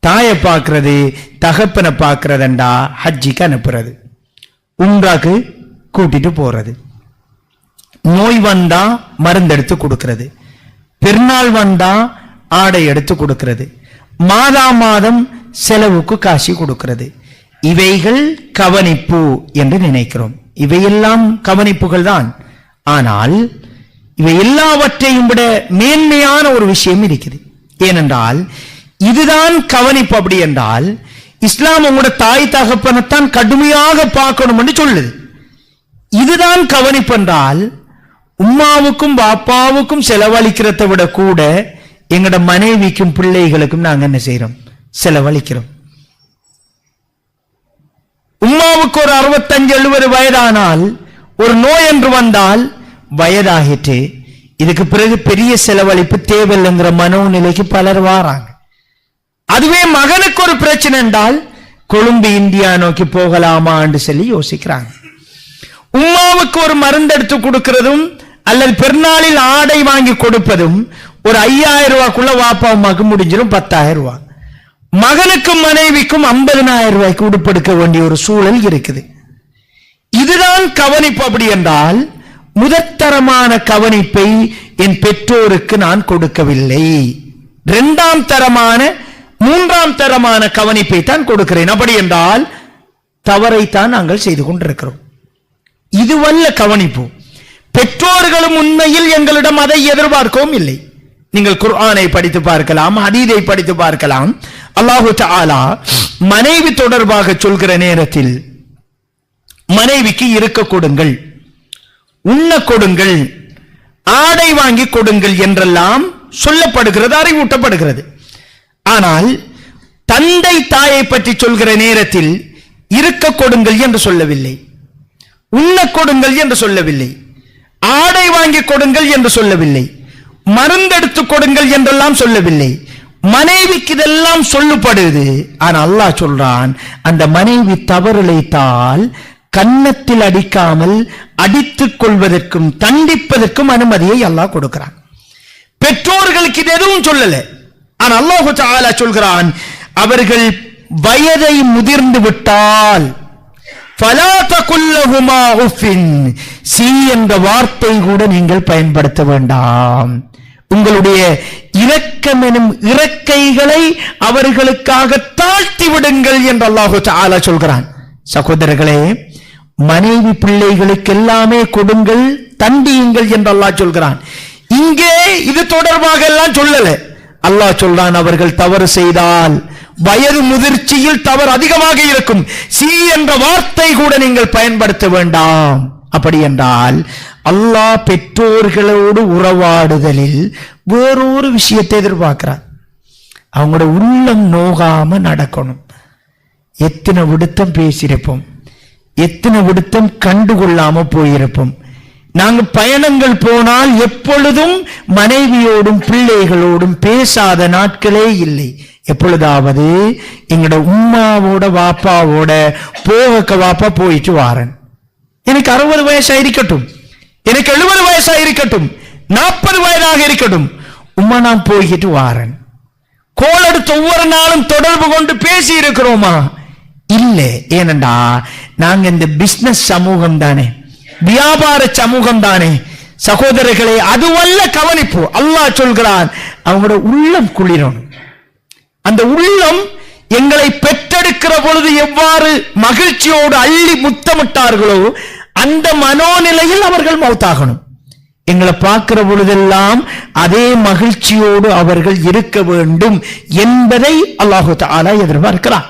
தாயை பார்க்கறது, தகப்பனை பார்க்கறதுண்டா ஹஜ்ஜிக்கு அனுப்புறது, உம்ராக்கு கூட்டிட்டு போறது, நோய் வந்தா மருந்தெடுத்து கொடுக்கிறது, பெருநாள் வந்தா ஆடை எடுத்து கொடுக்கிறது, மாதா மாதம் செலவுக்கு காசி கொடுக்கிறது. இவைகள் கவனிப்பு என்று நினைக்கிறோம். இவையெல்லாம் கவனிப்புகள் தான். ஆனால் இவை எல்லாவற்றையும் விட மேன்மையான ஒரு விஷயம் இருக்குது. ஏனென்றால் இதுதான் கவனிப்பு. அப்படி என்றால் இஸ்லாம் உங்களோட தாய் தகப்பனைத்தான் கடுமையாக பார்க்கணும் என்று சொல்லுது. இதுதான் கவனிப்பு என்றால் உம்மாவுக்கும் பாப்பாவுக்கும் செலவழிக்கிறத விட கூட எங்கட மனைவிக்கும் பிள்ளைகளுக்கும் நாங்க என்ன செய்யறோம்? செலவழிக்கிறோம். உம்மாவுக்கு ஒரு 65-70 வயதானால் ஒரு நோய் என்று வந்தால் வயதாகிட்டு இதுக்கு பிறகு பெரிய செலவழிப்பு தேவையில்லைங்கிற மனோநிலைக்கு பலர் வாராங்க. அதுவே மகனுக்கு ஒரு பிரச்சனை என்றால் கொழும்பு இந்தியா நோக்கி போகலாமா என்று சொல்லி யோசிக்கிறாங்க. உம்மாவுக்கு ஒரு மருந்து எடுத்து கொடுக்கிறதும் அல்லது பெருநாளில் ஆடை வாங்கி கொடுப்பதும் ஒரு 5000 ரூபாய்க்குள்ள வாப்பா அம்மாக்கு முடிஞ்சிடும். 10,000 ரூபாய். மகனுக்கும் மனைவிக்கும் 50,000 ரூபாய்க்கு உடுப்படுக்க வேண்டிய ஒரு சூழல் இருக்குது. இதுதான் கவனிப்பு. அப்படி என்றால் முதற்தரமான கவனிப்பை என் பெற்றோருக்கு நான் கொடுக்கவில்லை, 2ஆம் தரமான 3ஆம் தரமான கவனிப்பை தான் கொடுக்கிறேன். அப்படி என்றால் தவறைத்தான் நாங்கள் செய்து கொண்டிருக்கிறோம். இதுவல்ல கவனிப்பு. பெற்றோர்களும் உண்மையில் எங்களிடம் அதை எதிர்பார்க்கவும் இல்லை. நீங்கள் குர்ஆனை படித்து பார்க்கலாம், ஹதீஸை படித்து பார்க்கலாம். அல்லாஹு தஆலா மனைவி தொடர்பாக சொல்கிற நேரத்தில் மனைவிக்கு இருக்க கொடுங்கள், உண்ண கொடுங்கள், ஆடை வாங்கி கொடுங்கள் என்றெல்லாம் சொல்லப்படுகிறது, அறிவூட்டப்படுகிறது. ஆனால் தந்தை தாயை பற்றி சொல்கிற நேரத்தில் இருக்க கொடுங்கள் என்று சொல்லவில்லை, உண்ண கொடுங்கள் என்று சொல்லவில்லை, ஆடை வாங்கி கொடுங்கள் என்று சொல்லவில்லை, மருந்தெடுத்து கொடுங்கள் என்றெல்லாம் சொல்லவில்லை. மனைவிக்கு இதெல்லாம் சொல்லப்படுது. ஆனால் அல்லாஹ் சொல்றான், அந்த மனைவி தவறிழைத்தால் கன்னத்தில் அடிக்காமல் அடித்துக் கொள்வதற்கும் தண்டிப்பதற்கும் அனுமதியை அல்லாஹ் கொடுக்கிறான். பெற்றோர்களுக்கு இது எதுவும் சொல்லல. ஆனால் அல்லாஹ் தஆலா சொல்கிறான், அவர்கள் வயதை முதிர்ந்து விட்டால் ஃபலா தகுல் லஹுமா உஃபின், சி என்ற வார்த்தை கூட நீங்கள் பயன்படுத்த வேண்டாம். உங்களுடைய இரக்கம் எனும் இறக்கைகளை அவர்களுக்காக தாழ்த்தி விடுங்கள் என்று அல்லாஹ் தஆலா சொல்கிறான். சகோதரர்களே, மனைவி பிள்ளைகளுக்கு எல்லாமே கொடுங்கள், தண்டியுங்கள் என்று அல்லாஹ் சொல்கிறான். இங்கே இது தொடர்பாக எல்லாம் சொல்லல. அல்லாஹ் சொல்றான், அவர்கள் தவறு செய்தால் வயது முதிர்ச்சியில் தவறு அதிகமாக இருக்கும், சி என்ற வார்த்தை கூட நீங்கள் பயன்படுத்த வேண்டாம். அப்படி என்றால் அல்லாஹ் பெற்றோர்களோடு உறவாடுதலில் வேறொரு விஷயத்தை எதிர்பார்க்கிறார். அவங்களோட உள்ளம் நோகாம நடக்கணும். எத்தனை விடுத்தம் பேசியிருப்போம், எத்தனை விடுத்தம் கண்டுகொள்ளாம போயிருப்போம். நாங்க பயணங்கள் போனால் எப்பொழுதும் மனைவியோடும் பிள்ளைகளோடும் பேசாத நாட்களே இல்லை. எப்பொழுதாவது எங்களோட உம்மாவோட வாப்பாவோட போக வாப்பா போயிட்டு வாரன். எனக்கு 60 வயசா இருக்கட்டும், எனக்கு 70 வயசா இருக்கட்டும், 40 வயதாக இருக்கட்டும், உம்மா நான் போய்கிட்டு வாரன். கோல் எடுத்து ஒவ்வொரு நாளும் தொடர்பு கொண்டு பேசி இருக்கிறோமா? இல்லை. ஏனண்டா நாங்க இந்த பிசினஸ் சமூகம் தானே, வியாபார சமூகம் தானே. சகோதரர்களே, அதுவல்ல கவனிப்பு. அல்லாஹ் சொல்கிறான், அவங்களோட உள்ளம் குளிரணும். அந்த உள்ளம் எங்களை பெற்றெடுக்கிற பொழுது எவ்வாறு மகிழ்ச்சியோடு அள்ளி முத்தமிட்டார்களோ அந்த மனோநிலையில் அவர்கள் மௌத்தாகணும். எங்களை பார்க்கிற பொழுதெல்லாம் அதே மகிழ்ச்சியோடு அவர்கள் இருக்க வேண்டும் என்பதை அல்லாஹு தஆலா எதிர்பார்க்கிறார்.